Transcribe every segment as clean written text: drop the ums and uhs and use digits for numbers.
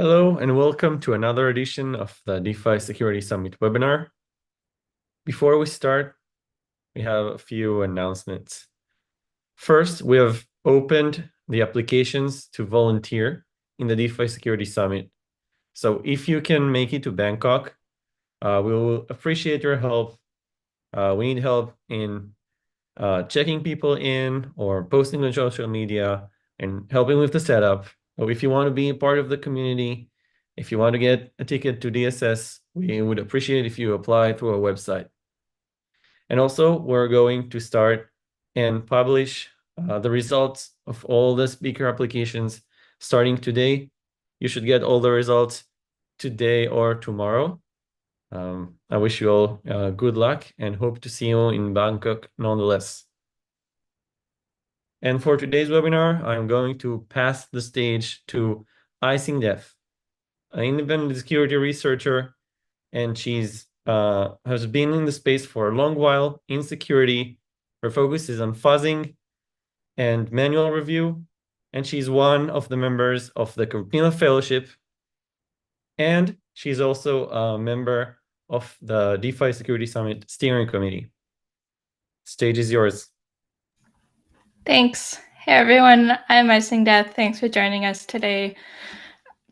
Hello and welcome to another edition of the DeFi Security Summit webinar. Before we start, we have a few announcements. First, we have opened the applications to volunteer in the DeFi Security Summit. So if you can make it to Bangkok, we will appreciate your help. We need help in checking people in or posting on social media and helping with the setup. So if you want to be a part of the community, if you want to get a ticket to DSS, we would appreciate if you apply through our website. And also, we're going to start and publish the results of all the speaker applications starting today. You should get all the results today or tomorrow. I wish you all good luck and hope to see you in Bangkok nonetheless. And for today's webinar, I'm going to pass the stage to Icing Death, an independent security researcher, and she's has been in the space for a long while in security. Her focus is on fuzzing and manual review, and she's one of the members of the Cortina Fellowship, and she's also a member of the DeFi Security Summit Steering Committee. Stage is yours. Thanks. Hey everyone, I'm Icing Death. Thanks for joining us today.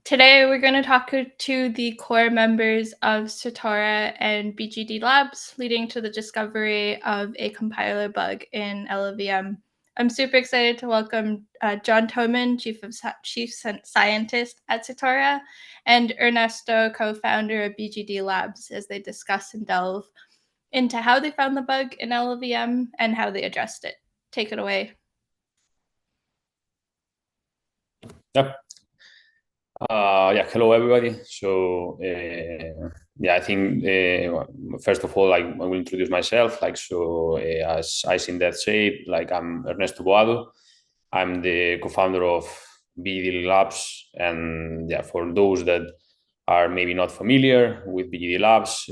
Today we're going to talk to the core members of Satora and BGD Labs, leading to the discovery of a compiler bug in LLVM. I'm super excited to welcome John Toman, Chief Scientist at Satora, and Ernesto, co-founder of BGD Labs, as they discuss and delve into how they found the bug in LLVM and how they addressed it. Take it away. Yep. Hello everybody. So I think first of all, I will introduce myself. As Icing Death said, I'm Ernesto Boado. I'm the co-founder of BGD Labs, and for those that are maybe not familiar with BGD Labs,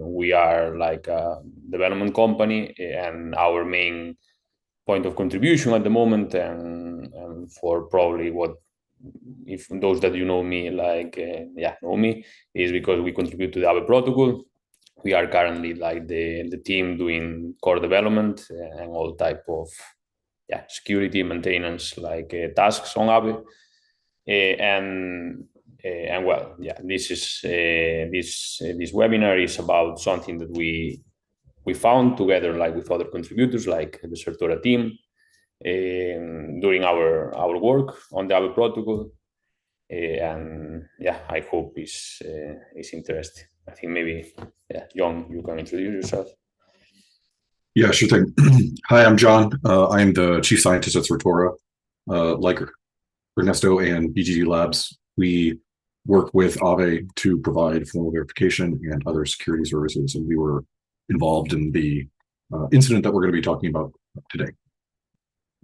we are like a development company, and our main point of contribution at the moment, and for probably what, if those that you know me, know me, is because we contribute to the Aave protocol. We are currently like the team doing core development and all type of security maintenance tasks on Aave. This webinar is about something that we found together with other contributors like the Certora team during our work on the Aave protocol. I hope is interesting. I think maybe John, you can introduce yourself. Yeah, sure thing. Hi, I'm John. I am the chief scientist at Certora. Like Ernesto and BGD Labs, we work with Aave to provide formal verification and other security services, and we were involved in the incident that we're going to be talking about today.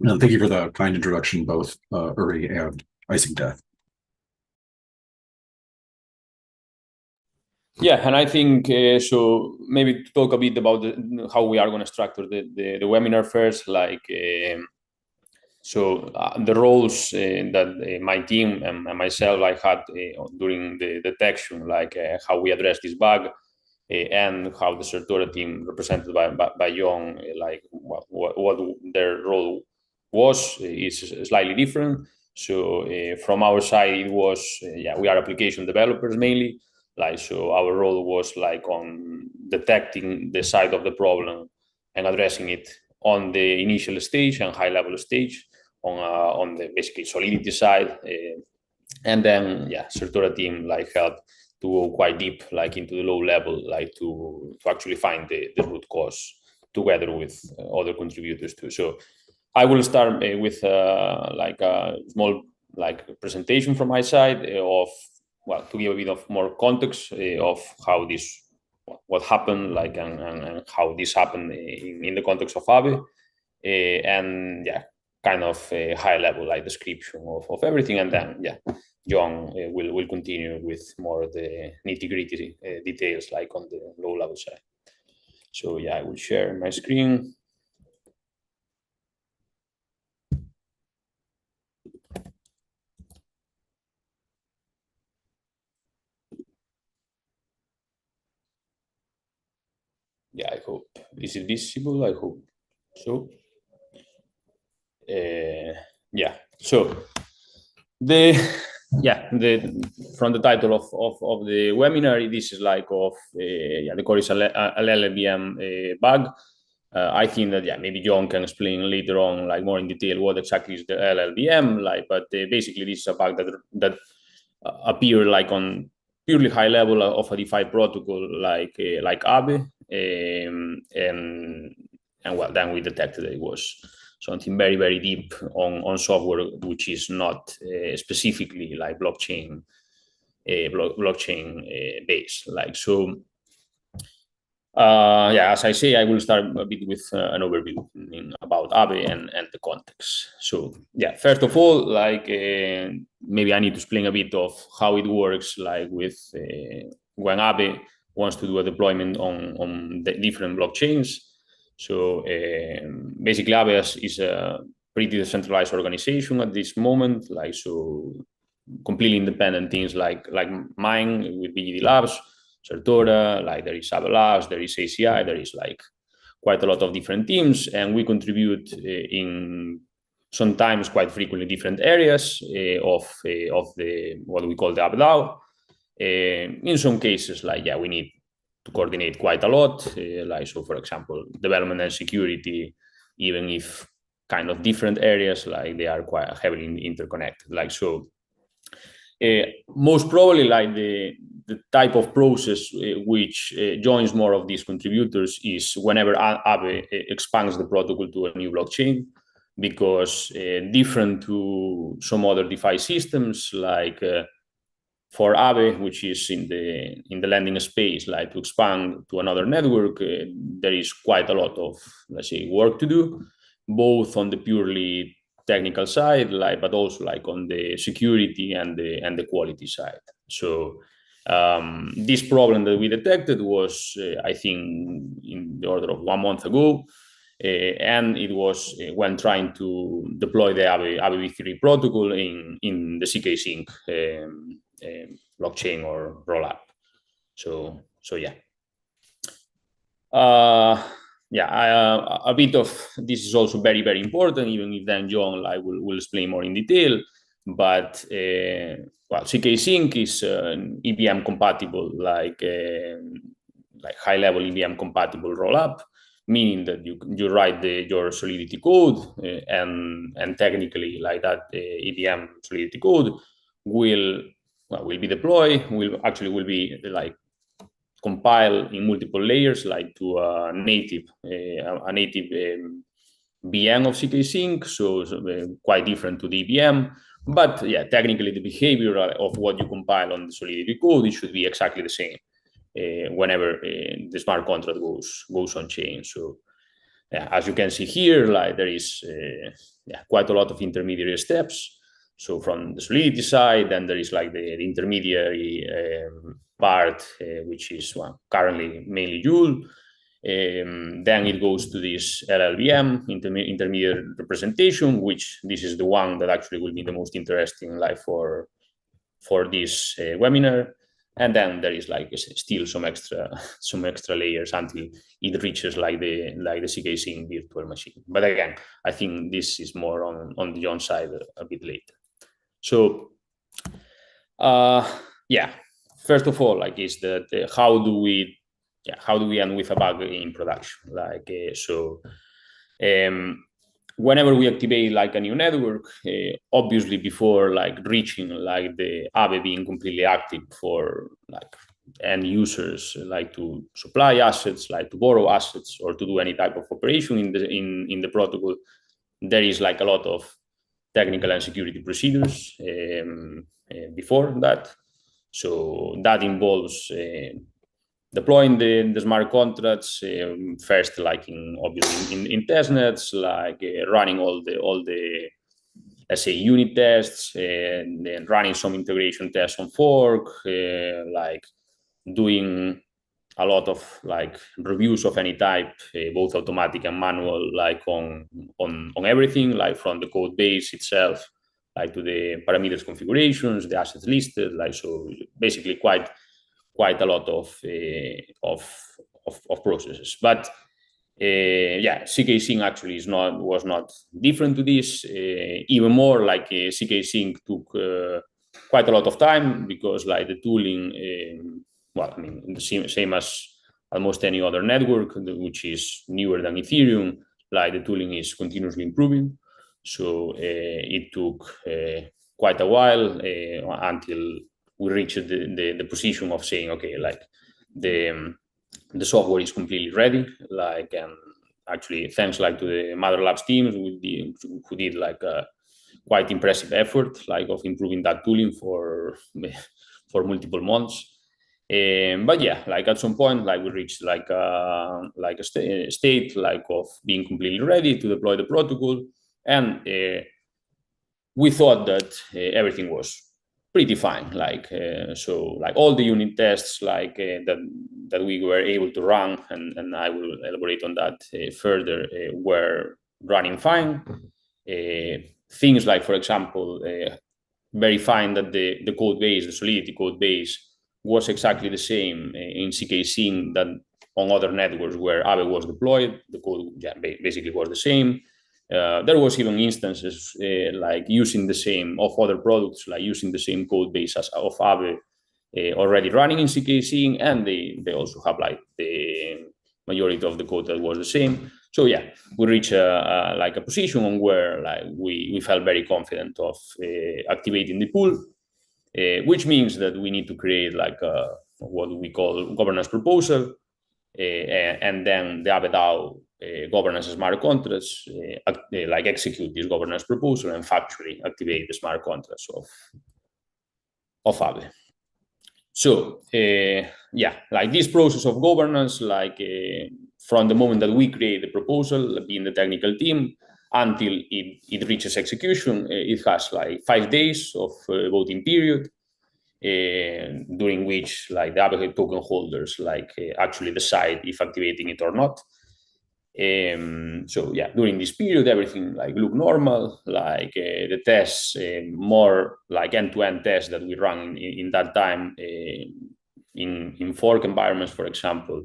And thank you for the kind introduction, both Uri and Icing Death. Yeah, and I think so. Maybe to talk a bit about how we are going to structure the webinar first. The roles that my team and myself had during the detection, how we address this bug, and how the Certora team, represented by John, what their role was, is slightly different. So from our side, it was we are application developers mainly. So our role was on detecting the side of the problem and addressing it on the initial stage and high level stage on the basically solidity side, and then Certora team helped to go quite deep into the low level to actually find the root cause together with other contributors too. So I will start with a small presentation from my side to give a bit of more context of how what happened and how this happened in the context of Aave, and kind of a high level description of everything, and then John will continue with more of the nitty-gritty details on the low level side. So I will share my screen. Yeah, I hope. Is it visible? I hope so. Yeah. So from the title of the webinar, this is like the core is a LLVM bug. I think that maybe John can explain later on like more in detail what exactly is the LLVM like, but basically this is a bug that appear like on purely high level of a DeFi protocol like Aave, and well, then we detected it was something very, very deep on software which is not specifically like blockchain based. Like so, as I say, I will start a bit with an overview about Aave and the context. So first of all, like maybe I need to explain a bit of how it works, like with when Aave wants to do a deployment on the different blockchains. So basically, Aave is a pretty decentralized organization at this moment, like so completely independent teams like mine with BGD Labs, Certora, like there is Aave Labs, there is ACI, there is like quite a lot of different teams, and we contribute in sometimes quite frequently different areas of the what we call the Aave DAO. In some cases, like we need to coordinate quite a lot, like so for example development and security, even if kind of different areas, like they are quite heavily interconnected, like so. Most probably like the type of process which joins more of these contributors is whenever Aave expands the protocol to a new blockchain, because different to some other DeFi systems, like for Aave, which is in the lending space, like to expand to another network, there is quite a lot of, let's say, work to do, both on the purely technical side, like, but also like on the security and the quality side. So this problem that we detected was, I think, in the order of 1 month ago. And it was when trying to deploy the Aave v3 protocol in the CK Sync blockchain or rollup. So a bit of this is also very, very important, even if then John will explain more in detail. But CK Sync is EVM compatible, like high level EVM compatible rollup, meaning that you write your Solidity code and technically like that EVM Solidity code will be deployed, will be like compile in multiple layers, like to a native VM of CK Sync, so quite different to the EVM. But technically the behavior of what you compile on the Solidity code, it should be exactly the same whenever the smart contract goes on chain. So as you can see here, like there is quite a lot of intermediary steps. So from the Solidity side, then there is like the intermediary part, which is currently mainly Joule. Then it goes to this LLVM, intermediate representation, which this is the one that actually will be the most interesting, like for this webinar. And then there is like still some extra layers until it reaches like the CK Sync virtual machine. But again, I think this is more on the John side a bit later. So first of all, like is that how do we end with a bug in production? Like whenever we activate like a new network, obviously before like reaching like the Aave being completely active for like end users, like to supply assets, like to borrow assets, or to do any type of operation in the protocol, there is like a lot of technical and security procedures before that. So that involves deploying the smart contracts first, like obviously in testnets, like running all the let's say unit tests, and then running some integration tests on fork, like doing a lot of like reviews of any type, both automatic and manual, like on everything, like from the code base itself, like to the parameters configurations, the assets listed, like so basically quite a lot of processes. But CK sync actually was not different to this. Even more, like CK sync took quite a lot of time, because like the tooling, the same as almost any other network which is newer than Ethereum, like the tooling is continuously improving. So it took quite a while until we reached the position of saying, okay, like the software is completely ready, like, and actually thanks like to the Mother Labs teams who did like a quite impressive effort, like, of improving that tooling for multiple months. But yeah, like at some point, like we reached like a state like of being completely ready to deploy the protocol, and we thought that everything was pretty fine. Like so, like all the unit tests, like that we were able to run, and I will elaborate on that further, were running fine. Things like, for example, verifying that the code base, the Solidity code base, was exactly the same in CK sync that on other networks where Aave was deployed. The code basically was the same. There was even instances like using the same of other products, like using the same code base as of Aave already running in CK sync, and they also have like the majority of the code that was the same. So yeah, we reached like a position on where like we felt very confident of activating the pool, which means that we need to create like what we call governance proposal, and then the Aave DAO governance smart contracts like execute this governance proposal and factually activate the smart contracts of Aave. So yeah, like this process of governance, like from the moment that we create the proposal, being the technical team, until it reaches execution, it has like 5 days of voting period, during which like the Aave token holders like actually decide if activating it or not. So yeah, during this period, everything like look normal. Like the tests, more like end-to-end tests that we run in that time in fork environments, for example,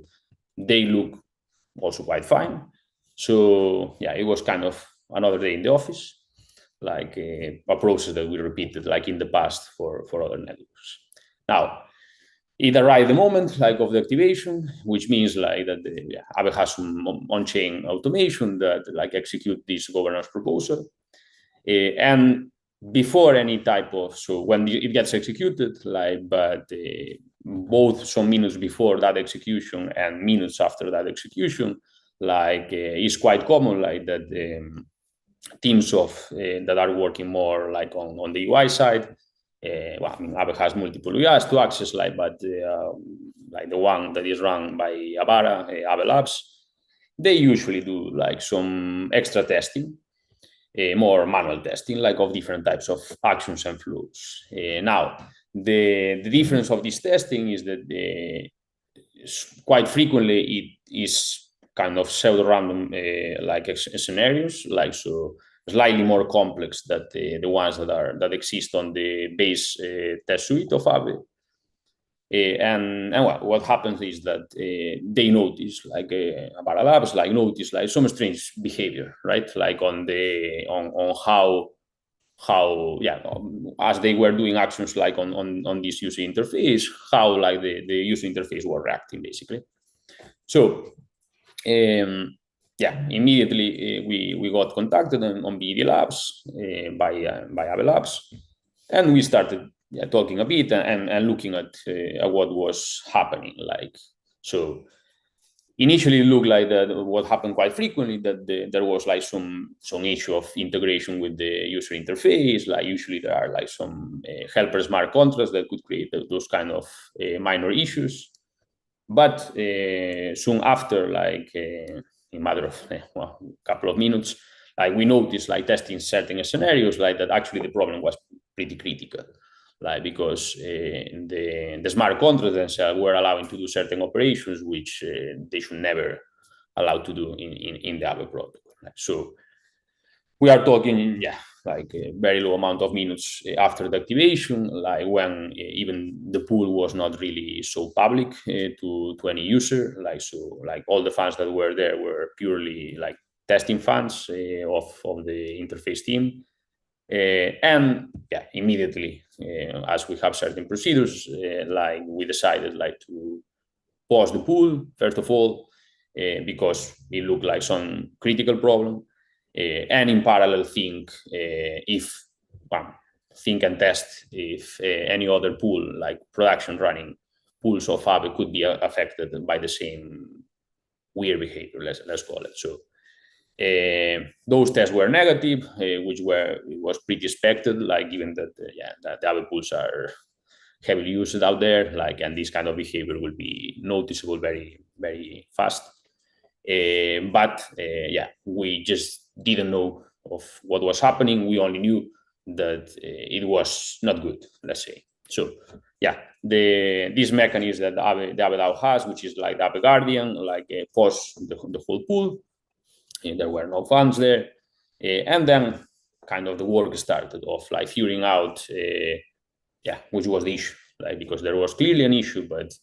they look also quite fine. So yeah, it was kind of another day in the office, like a process that we repeated like in the past for other networks. Now, it arrived the moment like of the activation, which means like that Aave has some on-chain automation that like execute this governance proposal. And before any type of, so when it gets executed, like, but both some minutes before that execution and minutes after that execution, like is quite common, like that teams of that are working more like on the UI side. Well, I mean, Aave has multiple UIs to access, like, but like the one that is run by Avara, Aave Labs, they usually do like some extra testing, more manual testing, like of different types of actions and flows. Now, the difference of this testing is that quite frequently it is kind of pseudo-random like scenarios, like so slightly more complex than the ones that exist on the base test suite of Aave. And what happens is that they notice, like Avara Labs, like notice like some strange behavior, right? Like on how as they were doing actions like on this user interface, how like the user interface were reacting basically. So yeah, immediately we got contacted on BD Labs by Aave Labs, and we started talking a bit and looking at what was happening. Like, so initially it looked like that what happened quite frequently, that there was like some issue of integration with the user interface. Like usually there are like some helper smart contracts that could create those kind of minor issues. But soon after, like in a matter of a couple of minutes, like we noticed, like testing certain scenarios, like that actually the problem was pretty critical, like because the smart contracts themselves were allowing to do certain operations which they should never allow to do in the Aave protocol. So we are talking, like a very low amount of minutes after the activation, like when even the pool was not really so public to any user. Like, so like all the fans that were there were purely like testing fans of the interface team. And yeah, immediately, as we have certain procedures, like we decided like to pause the pool, first of all, because it looked like some critical problem. And in parallel, think and test if any other pool, like production running pools of Aave, could be affected by the same weird behavior, let's call it. So those tests were negative, which was pretty expected, like given that that the Aave pools are heavily used out there, like, and this kind of behavior will be noticeable very, very fast. But we just didn't know of what was happening. We only knew that it was not good, let's say. So yeah, this mechanism that the Aave DAO has, which is like the Aave Guardian, like pause the whole pool. There were no funds there, and then kind of the work started of like figuring out which was the issue, like, because there was clearly an issue, but it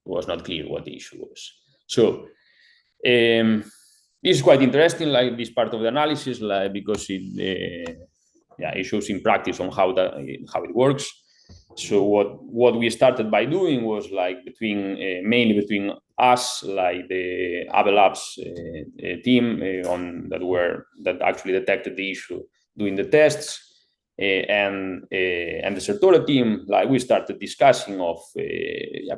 was not clear what the issue was. So this is quite interesting, like this part of the analysis, like, because it shows in practice on how it works. So what we started by doing was like mainly between us, like the Aave Labs team that actually detected the issue doing the tests, and the Certora team, like we started discussing of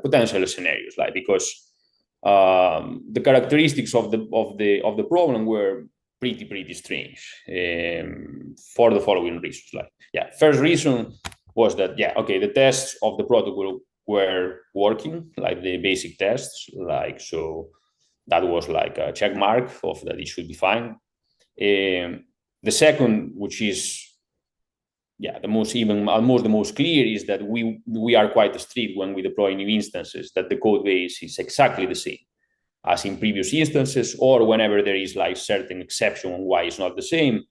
potential scenarios, like, because the characteristics of the problem were pretty strange for the following reasons. Like, first reason was that the tests of the protocol were working, like the basic tests, like, so that was like a check mark of that it should be fine. The second, which is the most clear, is that we are quite strict when we deploy new instances, that the code base is exactly the same as in previous instances, or whenever there is like certain exception on why it's not the same.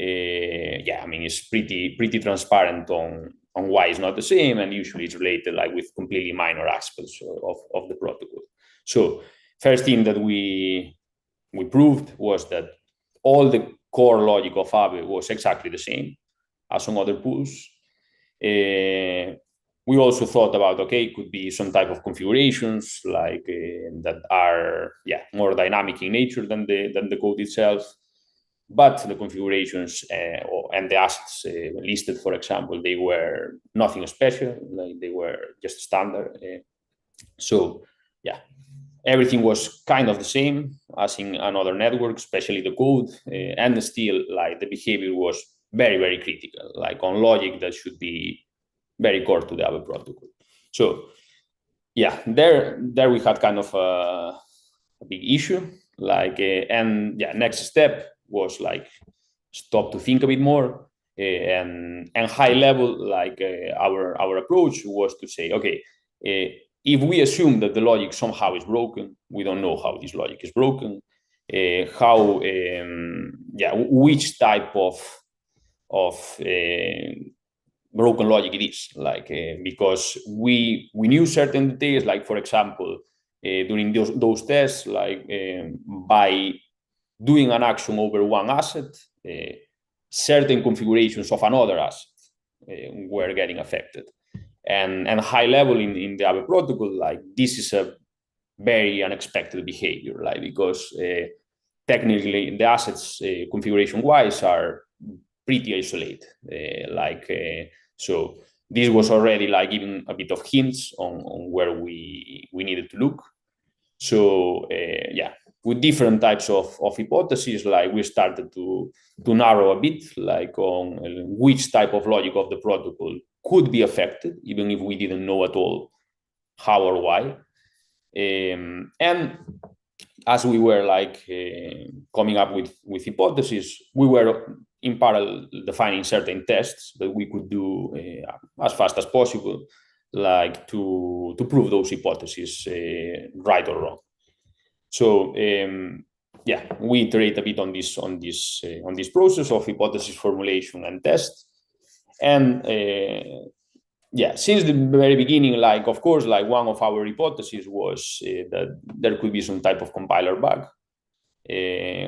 I mean, it's pretty transparent on why it's not the same, and usually it's related like with completely minor aspects of the protocol. So first thing that we proved was that all the core logic of Aave was exactly the same as on other pools. We also thought about, it could be some type of configurations like that are more dynamic in nature than the code itself. But the configurations and the assets listed, for example, they were nothing special, like they were just standard. So everything was kind of the same as in another network, especially the code, and still like the behavior was very, very critical, like on logic that should be very core to the Aave protocol. So there we had kind of a big issue, like, and next step was like stop to think a bit more, and high level, like our approach was to say, if we assume that the logic somehow is broken, we don't know how this logic is broken, which type of broken logic it is, like, because we knew certain details, like, for example, during those tests, like by doing an action over one asset, certain configurations of another asset were getting affected. And high level in the Aave protocol, like, this is a very unexpected behavior, like, because technically the assets configuration wise are pretty isolated, so this was already like giving a bit of hints on where we needed to look. So with different types of hypotheses, like, we started to narrow a bit, like, on which type of logic of the protocol could be affected, even if we didn't know at all how or why. And as we were like coming up with hypotheses, we were in parallel defining certain tests that we could do as fast as possible, like to prove those hypotheses right or wrong. So yeah, we iterate a bit on this process of hypothesis formulation and test. And yeah, since the very beginning, like, of course, like one of our hypotheses was that there could be some type of compiler bug.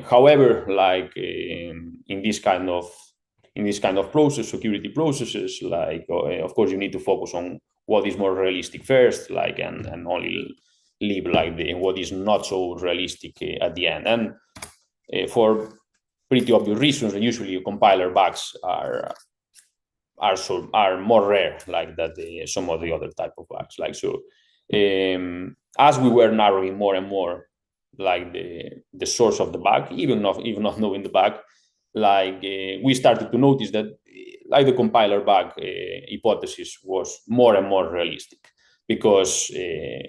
However, like in this kind of process, security processes, like of course you need to focus on what is more realistic first, like and only leave like what is not so realistic at the end. And for pretty obvious reasons, usually compiler bugs are more rare, like that some of the other type of bugs. Like so, as we were narrowing more and more, like the source of the bug, even not knowing the bug, like we started to notice that like the compiler bug hypothesis was more and more realistic, because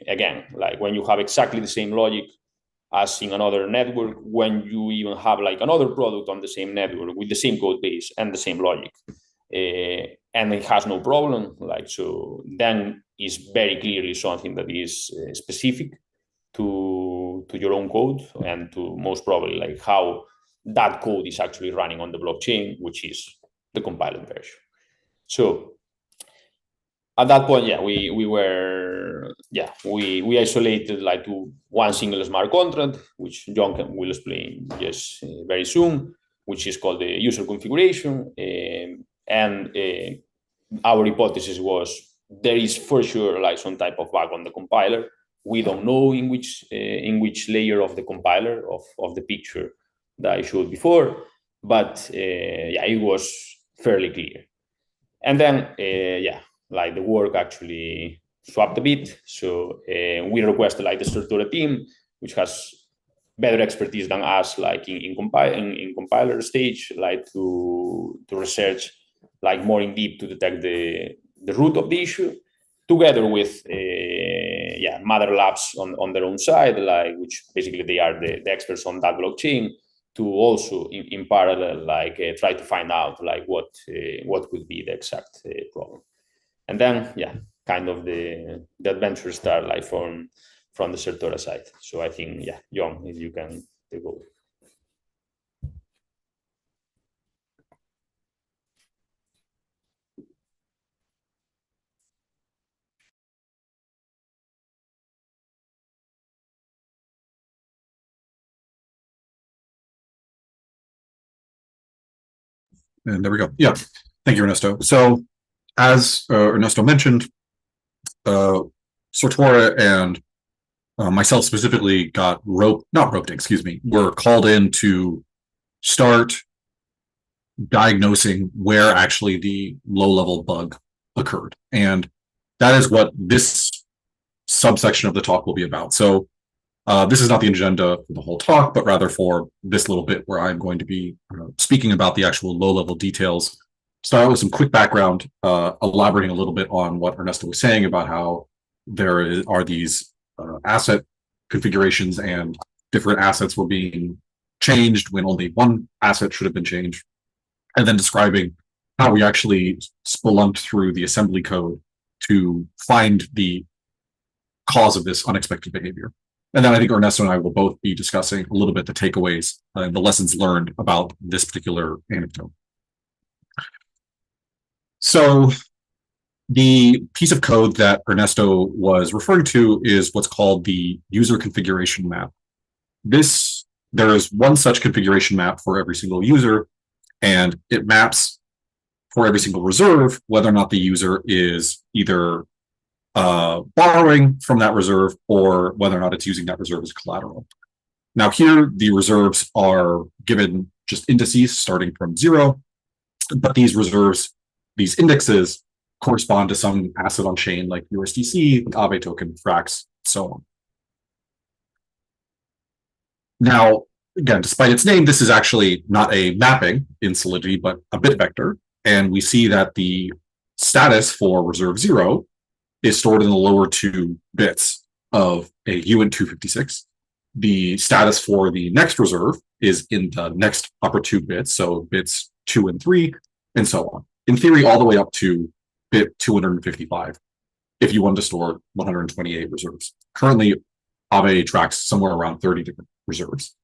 again, like when you have exactly the same logic as in another network, when you even have like another product on the same network with the same code base and the same logic, and it has no problem, like so, then it's very clearly something that is specific to your own code, and to most probably like how that code is actually running on the blockchain, which is the compiled version. So at that point, yeah, we isolated like to one single smart contract, which John will explain just very soon, which is called the user configuration. And our hypothesis was there is for sure like some type of bug on the compiler. We don't know in which layer of the compiler of the picture that I showed before, but yeah, it was fairly clear. And then yeah, like the work actually swapped a bit. So we requested like the Certora team, which has better expertise than us, like in compiler stage, like to research like more in deep to detect the root of the issue, together with yeah, Mother Labs on their own side, like which basically they are the experts on that blockchain, to also in parallel like try to find out like what could be the exact problem. And then yeah, kind of the adventure start like from the Certora side. So I think yeah, John, if you can take over. And there we go. Yeah. Thank you, Ernesto. So as Ernesto mentioned, Certora and myself specifically were called in to start diagnosing where actually the low-level bug occurred. And that is what this subsection of the talk will be about. So this is not the agenda for the whole talk, but rather for this little bit where I'm going to be speaking about the actual low-level details. Start with some quick background, elaborating a little bit on what Ernesto was saying about how there are these asset configurations and different assets were being changed when only one asset should have been changed, and then describing how we actually spelunked through the assembly code to find the cause of this unexpected behavior. And then I think Ernesto and I will both be discussing a little bit the takeaways and the lessons learned about this particular anecdote. So the piece of code that Ernesto was referring to is what's called the user configuration map. There is one such configuration map for every single user, and it maps for every single reserve whether or not the user is either borrowing from that reserve or whether or not it's using that reserve as collateral. Now here, the reserves are given just indices starting from 0, but these reserves, these indexes, correspond to some asset on chain like USDC, Aave token, Frax, so on. Now, again, despite its name, this is actually not a mapping in Solidity, but a bit vector. And we see that the status for reserve 0 is stored in the lower 2 bits of a uint256. The status for the next reserve is in the next upper 2 bits, so bits 2 and 3, and so on. In theory, all the way up to bit 255, if you want to store 128 reserves. Currently, Aave tracks somewhere around 30 different reserves.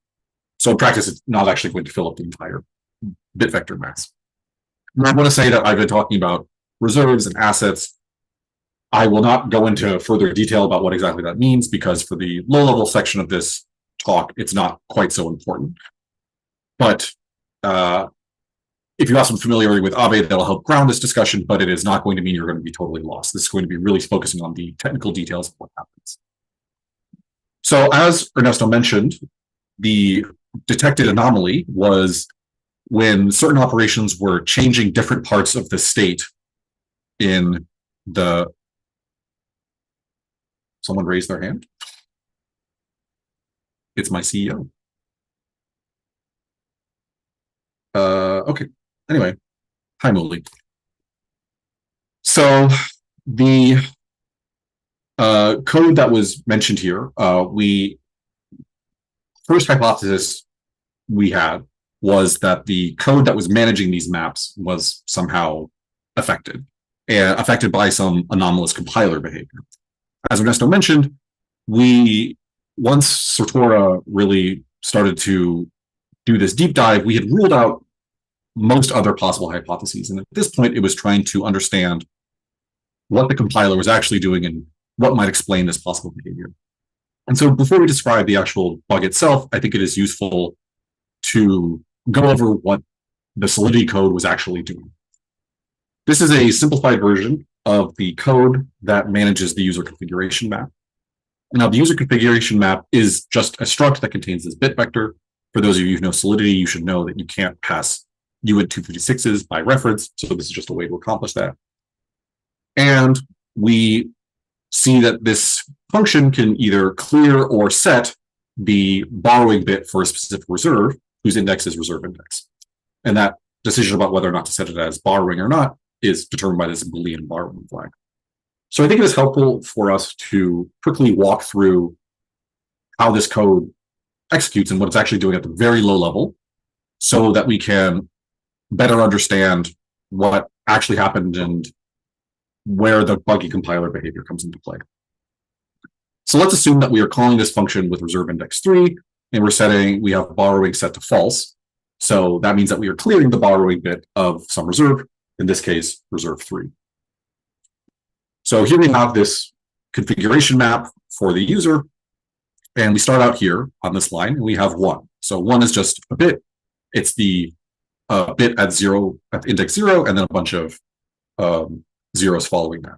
So in practice, it's not actually going to fill up the entire bit vector mass. And I want to say that I've been talking about reserves and assets. I will not go into further detail about what exactly that means, because for the low-level section of this talk, it's not quite so important. But if you have some familiarity with Aave, that'll help ground this discussion, but it is not going to mean you're going to be totally lost. This is going to be really focusing on the technical details of what happens. So as Ernesto mentioned, the detected anomaly was when certain operations were changing different parts of the state in the... Someone raised their hand? It's my CEO. Okay. Anyway, hi, Muli. So the code that was mentioned here, first hypothesis we had was that the code that was managing these maps was somehow affected by some anomalous compiler behavior. As Ernesto mentioned, once Certora really started to do this deep dive, we had ruled out most other possible hypotheses. And at this point, it was trying to understand what the compiler was actually doing and what might explain this possible behavior. And so before we describe the actual bug itself, I think it is useful to go over what the Solidity code was actually doing. This is a simplified version of the code that manages the user configuration map. Now, the user configuration map is just a struct that contains this bit vector. For those of you who know Solidity, you should know that you can't pass UID 256s by reference, so this is just a way to accomplish that. And we see that this function can either clear or set the borrowing bit for a specific reserve, whose index is reserve index. And that decision about whether or not to set it as borrowing or not is determined by this Boolean borrowing flag. So I think it is helpful for us to quickly walk through how this code executes and what it's actually doing at the very low level, so that we can better understand what actually happened and where the buggy compiler behavior comes into play. So let's assume that we are calling this function with reserve index 3, and we have borrowing set to false. So that means that we are clearing the borrowing bit of some reserve, in this case, reserve 3. So here we have this configuration map for the user, and we start out here on this line, and we have 1. So 1 is just a bit. It's the bit at index 0, and then a bunch of zeros following that.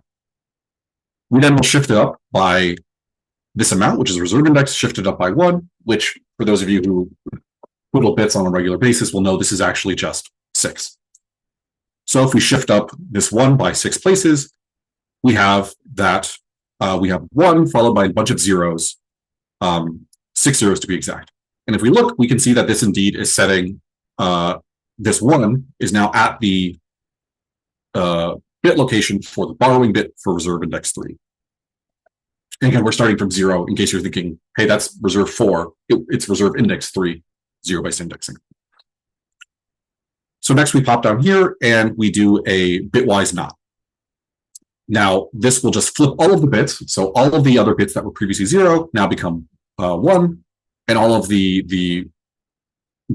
We then will shift it up by this amount, which is reserve index, shifted up by 1, which for those of you who twiddle bits on a regular basis will know this is actually just 6. So if we shift up this 1 by 6 places, we have that we have 1 followed by a bunch of zeros, 6 zeros to be exact. And if we look, we can see that this indeed is setting this 1 is now at the bit location for the borrowing bit for reserve index 3. And again, we're starting from 0 in case you're thinking, hey, that's reserve 4. It's reserve index 3, 0-based indexing. So next we pop down here and we do a bitwise not. Now, this will just flip all of the bits. So all of the other bits that were previously 0 now become 1. And all of the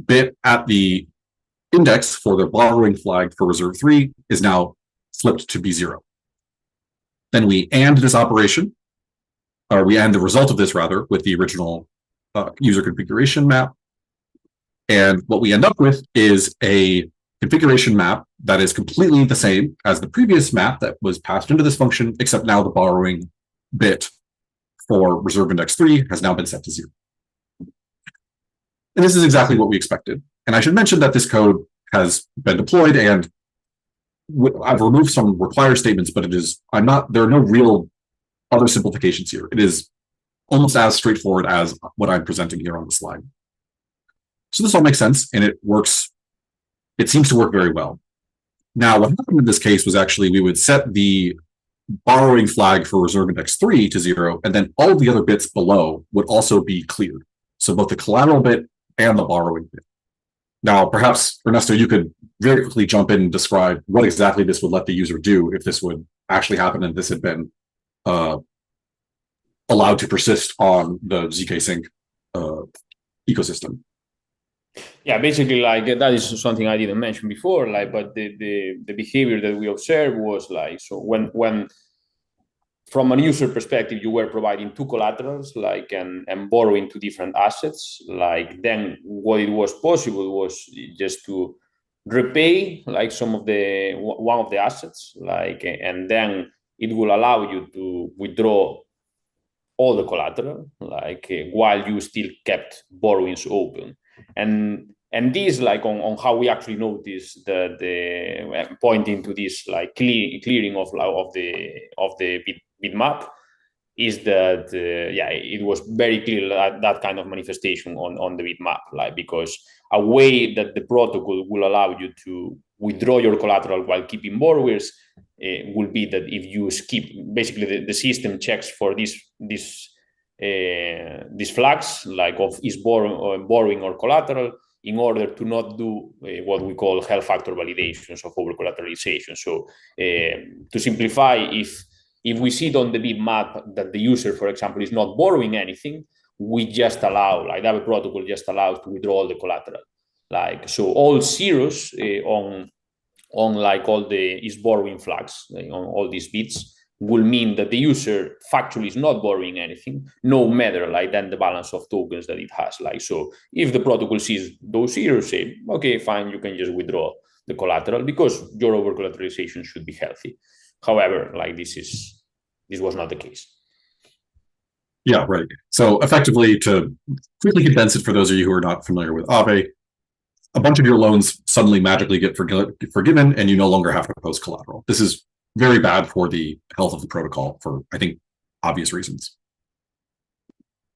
bit at the index for the borrowing flag for reserve 3 is now flipped to be 0. Then we AND this operation, or we AND the result of this rather with the original user configuration map. And what we end up with is a configuration map that is completely the same as the previous map that was passed into this function, except now the borrowing bit for reserve index 3 has now been set to 0. And this is exactly what we expected. And I should mention that this code has been deployed, and I've removed some require statements, but there are no real other simplifications here. It is almost as straightforward as what I'm presenting here on the slide. So this all makes sense, and it works. It seems to work very well. Now, what happened in this case was actually we would set the borrowing flag for reserve index 3 to 0, and then all of the other bits below would also be cleared. So both the collateral bit and the borrowing bit. Now, perhaps, Ernesto, you could very quickly jump in and describe what exactly this would let the user do if this would actually happen and this had been allowed to persist on the zk sync ecosystem. Yeah, basically, like that is something I didn't mention before. Like, but the behavior that we observed was like, so when from a user perspective, you were providing two collaterals, like and borrowing two different assets. Like then, what it was possible was just to repay like some of the one of the assets, like, and then it will allow you to withdraw all the collateral, like while you still kept borrowings open. And this, like on how we actually notice the pointing to this like clearing of the bitmap, is that yeah, it was very clear that kind of manifestation on the bitmap, like because a way that the protocol will allow you to withdraw your collateral while keeping borrowers will be that if you skip, basically the system checks for these flags, like of is borrowing or collateral, in order to not do what we call health factor validations of over collateralization. So to simplify, if we see it on the bitmap that the user, for example, is not borrowing anything, we just allow, like that protocol just allows to withdraw all the collateral. Like, so all zeros on like all the is borrowing flags, like on all these bits, will mean that the user factually is not borrowing anything, no matter like then the balance of tokens that it has. Like, so if the protocol sees those zeros, say, okay, fine, you can just withdraw the collateral because your over collateralization should be healthy. However, like this was not the case. Yeah, right. So effectively, to quickly condense it for those of you who are not familiar with Aave, a bunch of your loans suddenly magically get forgiven and you no longer have to post collateral. This is very bad for the health of the protocol for, I think, obvious reasons.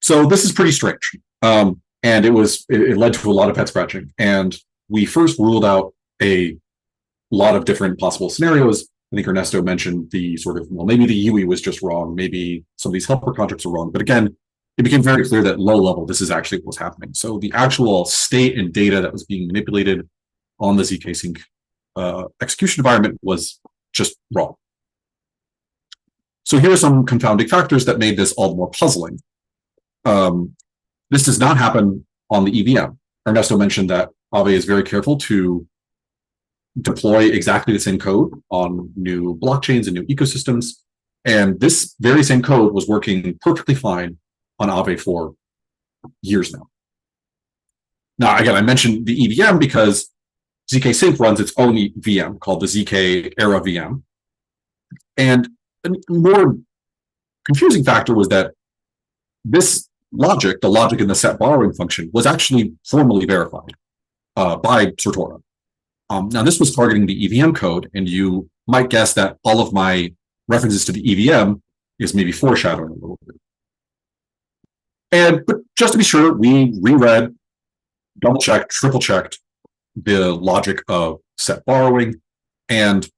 So this is pretty strange. And it led to a lot of head scratching. And we first ruled out a lot of different possible scenarios. I think Ernesto mentioned the sort of, well, maybe the UE was just wrong. Maybe some of these helper contracts are wrong. But again, it became very clear that low level, this is actually what was happening. So the actual state and data that was being manipulated on the ZK Sync execution environment was just wrong. So here are some confounding factors that made this all the more puzzling. This does not happen on the EVM. Ernesto mentioned that Aave is very careful to deploy exactly the same code on new blockchains and new ecosystems. And this very same code was working perfectly fine on Aave for years now. Now, again, I mentioned the EVM because ZK Sync runs its own VM called the ZK Era VM. And a more confusing factor was that this logic, the logic in the set borrowing function, was actually formally verified by Certora. Now, this was targeting the EVM code, and you might guess that all of my references to the EVM is maybe foreshadowing a little bit. But just to be sure, we reread, double-checked, triple-checked the logic of set borrowing, and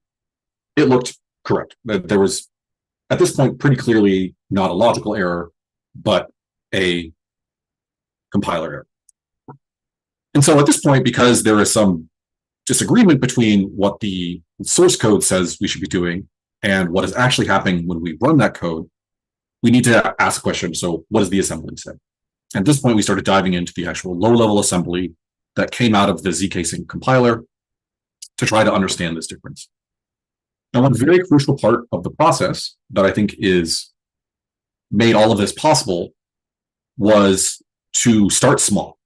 it looked correct. There was, at this point, pretty clearly not a logical error, but a compiler error. And so at this point, because there is some disagreement between what the source code says we should be doing and what is actually happening when we run that code, we need to ask a question. So what does the assembly say? At this point, we started diving into the actual low-level assembly that came out of the ZK Sync compiler to try to understand this difference. Now, one very crucial part of the process that I think made all of this possible was to start small.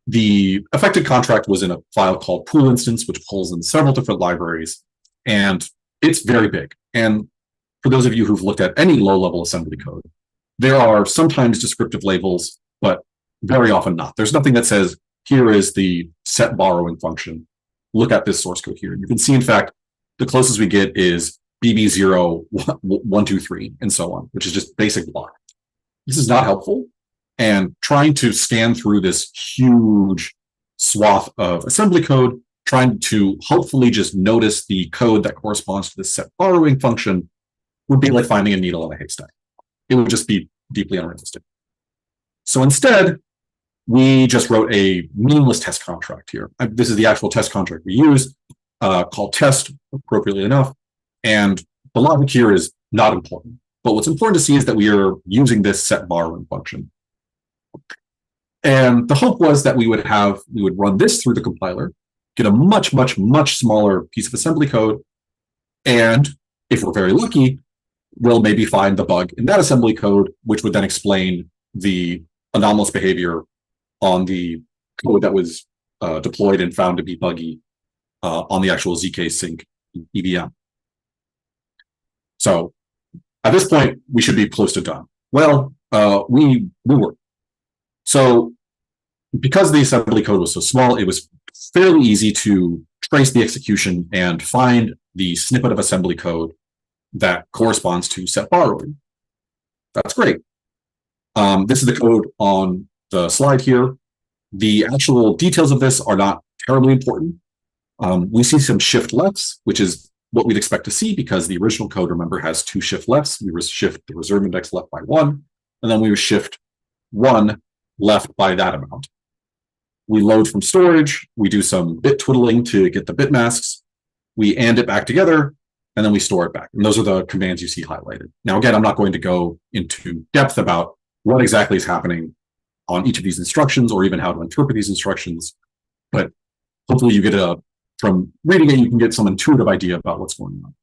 The affected contract was in a file called pool instance, which pulls in several different libraries, and it's very big. And for those of you who've looked at any low-level assembly code, there are sometimes descriptive labels, but very often not. There's nothing that says, here is the set borrowing function. Look at this source code here. You can see, in fact, the closest we get is BB0, 1, 2, 3, and so on, which is just basic block. This is not helpful. And trying to scan through this huge swath of assembly code, trying to hopefully just notice the code that corresponds to the set borrowing function would be like finding a needle in a haystack. It would just be deeply unrealistic. So instead, we just wrote a meaningless test contract here. This is the actual test contract we use, called test, appropriately enough. And the logic here is not important. But what's important to see is that we are using this set borrowing function. And the hope was that we would run this through the compiler, get a much, much, much smaller piece of assembly code. And if we're very lucky, we'll maybe find the bug in that assembly code, which would then explain the anomalous behavior on the code that was deployed and found to be buggy on the actual ZK sync EVM. So at this point, we should be close to done. Well, we were. So because the assembly code was so small, it was fairly easy to trace the execution and find the snippet of assembly code that corresponds to set borrowing. That's great. This is the code on the slide here. The actual details of this are not terribly important. We see some shift lefts, which is what we'd expect to see because the original code, remember, has 2 shift lefts. We shift the reserve index left by 1, and then we would shift 1 left by that amount. We load from storage, we do some bit twiddling to get the bit masks, we AND it back together, and then we store it back. And those are the commands you see highlighted. Now, again, I'm not going to go into depth about what exactly is happening on each of these instructions or even how to interpret these instructions, but hopefully you get from reading it, you can get some intuitive idea about what's going on.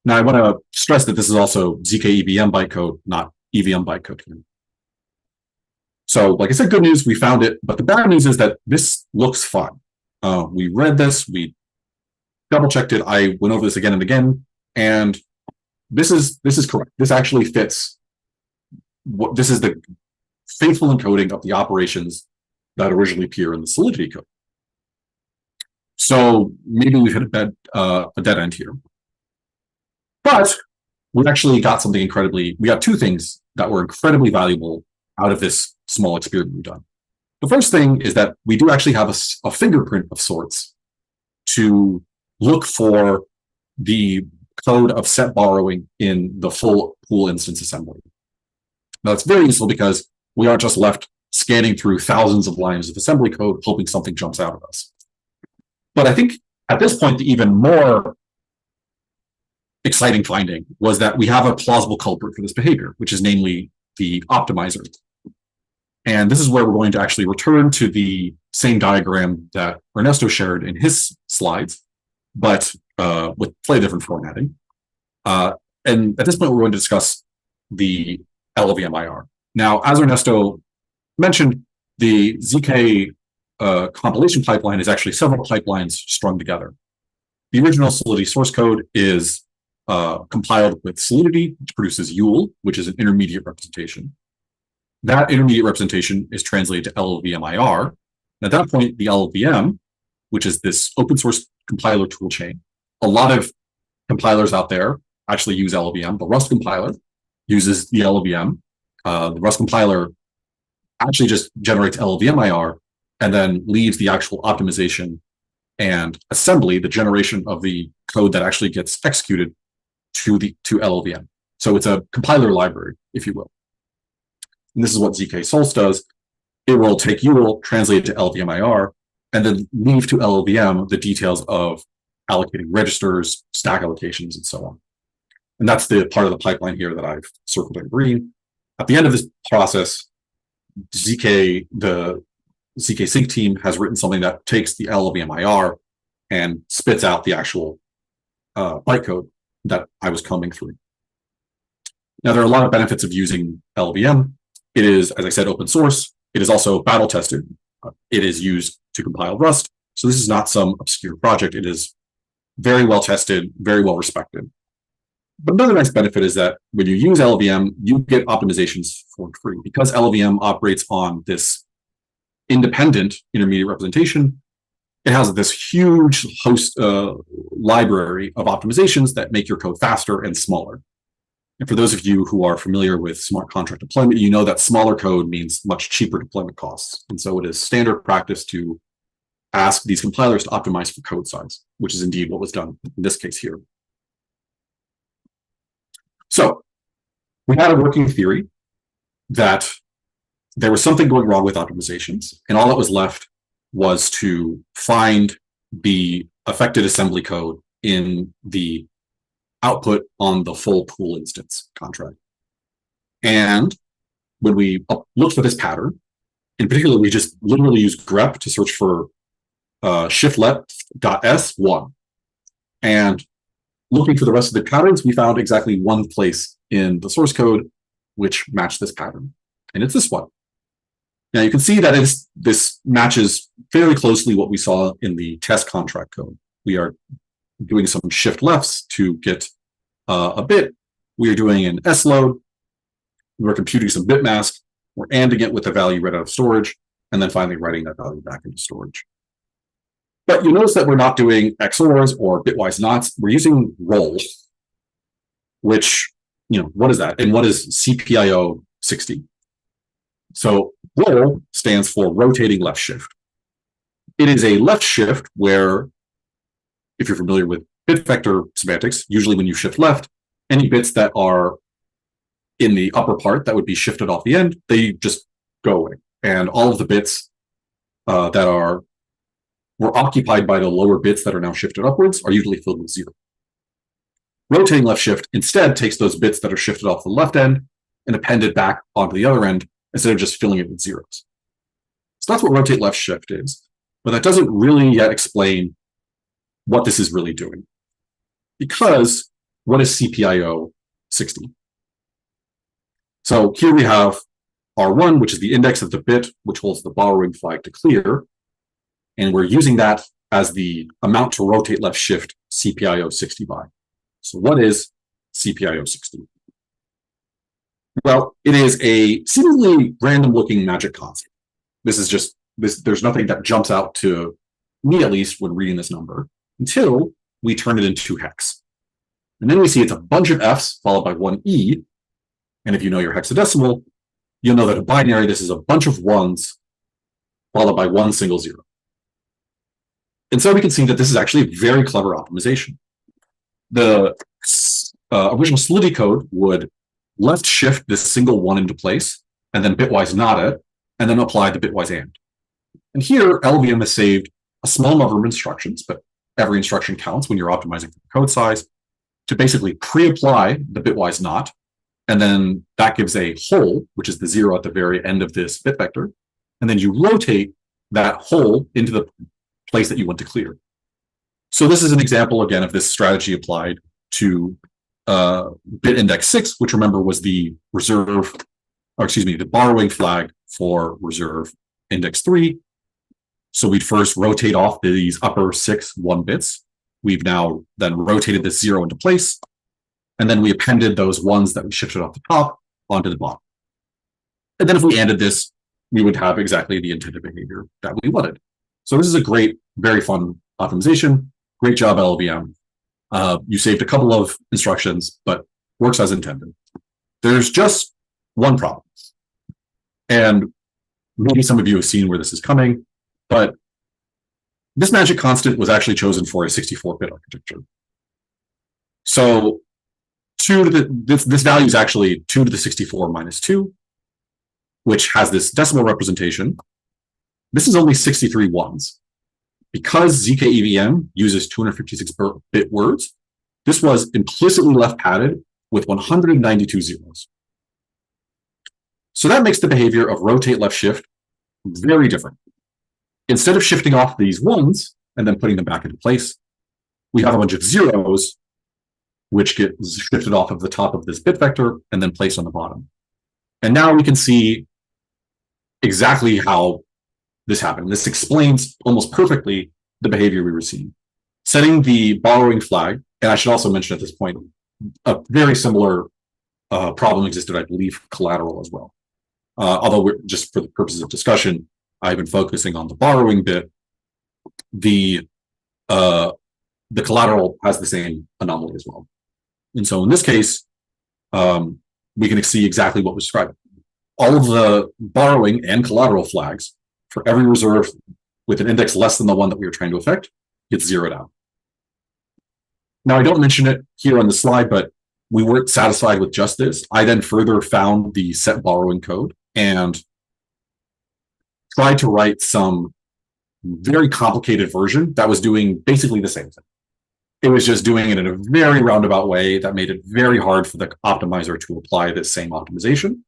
Now, I want to stress that this is also ZK EVM bytecode, not EVM bytecode here. So, like I said, good news, we found it, but the bad news is that this looks fine. We read this, we double-checked it, I went over this again and again, and this is correct. This actually fits. This is the faithful encoding of the operations that originally appear in the Solidity code. So maybe we've hit a dead end here. But we actually got something we got 2 things that were incredibly valuable out of this small experiment we've done. The first thing is that we do actually have a fingerprint of sorts to look for the code of set borrowing in the full pool instance assembly. Now, it's very useful because we aren't just left scanning through thousands of lines of assembly code, hoping something jumps out at us. But I think at this point, the even more exciting finding was that we have a plausible culprit for this behavior, which is namely the optimizer. And this is where we're going to actually return to the same diagram that Ernesto shared in his slides, but with slightly different formatting. And at this point, we're going to discuss the LLVM IR. Now, as Ernesto mentioned, the ZK compilation pipeline is actually several pipelines strung together. The original Solidity source code is compiled with Solidity, which produces Yule, which is an intermediate representation. That intermediate representation is translated to LLVM IR. And at that point, the LLVM, which is this open source compiler toolchain, a lot of compilers out there actually use LLVM, but Rust compiler uses the LLVM. The Rust compiler actually just generates LLVM IR and then leaves the actual optimization and assembly, the generation of the code that actually gets executed to LLVM. So it's a compiler library, if you will. And this is what ZK Source does. It will take Yule, translate it to LLVM IR, and then leave to LLVM the details of allocating registers, stack allocations, and so on. And that's the part of the pipeline here that I've circled in green. At the end of this process, the ZK Sync team has written something that takes the LLVM IR and spits out the actual bytecode that I was combing through. Now, there are a lot of benefits of using LLVM. It is, as I said, open source. It is also battle tested. It is used to compile Rust. So this is not some obscure project. It is very well tested, very well respected. But another nice benefit is that when you use LLVM, you get optimizations for free. Because LLVM operates on this independent intermediate representation, it has this huge host library of optimizations that make your code faster and smaller. And for those of you who are familiar with smart contract deployment, you know that smaller code means much cheaper deployment costs. And so it is standard practice to ask these compilers to optimize for code size, which is indeed what was done in this case here. So we had a working theory that there was something going wrong with optimizations, and all that was left was to find the affected assembly code in the output on the full pool instance contract. And when we looked for this pattern, In particular, we just literally use grep to search for shift left.s1. And looking for the rest of the patterns, we found exactly one place in the source code which matched this pattern, and it's this one. Now you can see that this matches fairly closely what we saw in the test contract code. We are doing some shift lefts to get a bit. We are doing an S load. We're computing some bit mask. We're ANDing it with the value read out of storage, and then finally writing that value back into storage. But you notice that we're not doing XORs or bitwise nots. We're using roll, which, what is that? And what is CPIO 60? So roll stands for rotating left shift. It is a left shift where, if you're familiar with bit vector semantics, usually when you shift left, any bits that are in the upper part that would be shifted off the end, they just go away. And all of the bits that were occupied by the lower bits that are now shifted upwards are usually filled with 0. Rotating left shift instead takes those bits that are shifted off the left end and append it back onto the other end instead of just filling it with zeros. So that's what rotate left shift is. But that doesn't really yet explain what this is really doing. Because what is CPIO 60? So here we have R1, which is the index of the bit which holds the borrowing flag to clear. And we're using that as the amount to rotate left shift CPIO 60 by. So what is CPIO 60? Well, it is a seemingly random looking magic constant. This is just there's nothing that jumps out to me, at least, when reading this number, until we turn it into hex. And then we see it's a bunch of Fs followed by one E. And if you know your hexadecimal, you'll know that in binary, this is a bunch of ones followed by one single 0. And so we can see that this is actually a very clever optimization. The original Solidity code would left shift this single 1 into place, and then bitwise not it, and then apply the bitwise AND. And here, LLVM has saved a small number of instructions, but every instruction counts when you're optimizing for the code size, to basically pre-apply the bitwise not, and then that gives a hole, which is the 0 at the very end of this bit vector, and then you rotate that hole into the place that you want to clear. So this is an example, again, of this strategy applied to bit index 6, which, remember, was the the borrowing flag for reserve index 3. So we'd first rotate off these upper 6 1 bits. We've now then rotated this 0 into place, and then we appended those ones that we shifted off the top onto the bottom. And then if we ANDed this, we would have exactly the intended behavior that we wanted. So this is a great, very fun optimization. Great job, LLVM. You saved a couple of instructions, but works as intended. There's just one problem. And maybe some of you have seen where this is coming, but this magic constant was actually chosen for a 64-bit architecture. So this value is actually 2 to the 64 minus 2, which has this decimal representation. This is only 63 ones. Because ZK-EVM uses 256-bit words, this was implicitly left padded with 192 zeros. So that makes the behavior of rotate left shift very different. Instead of shifting off these ones and then putting them back into place, we have a bunch of zeros which get shifted off of the top of this bit vector and then placed on the bottom. And now we can see exactly how this happened. This explains almost perfectly the behavior we were seeing. Setting the borrowing flag, and I should also mention at this point, a very similar problem existed, I believe, collateral as well. Although just for the purposes of discussion, I've been focusing on the borrowing bit. The collateral has the same anomaly as well. And so in this case, we can see exactly what was described. All of the borrowing and collateral flags for every reserve with an index less than the one that we were trying to affect gets zeroed out. Now, I don't mention it here on the slide, but we weren't satisfied with just this. I then further found the set borrowing code and tried to write some very complicated version that was doing basically the same thing. It was just doing it in a very roundabout way that made it very hard for the optimizer to apply this same optimization.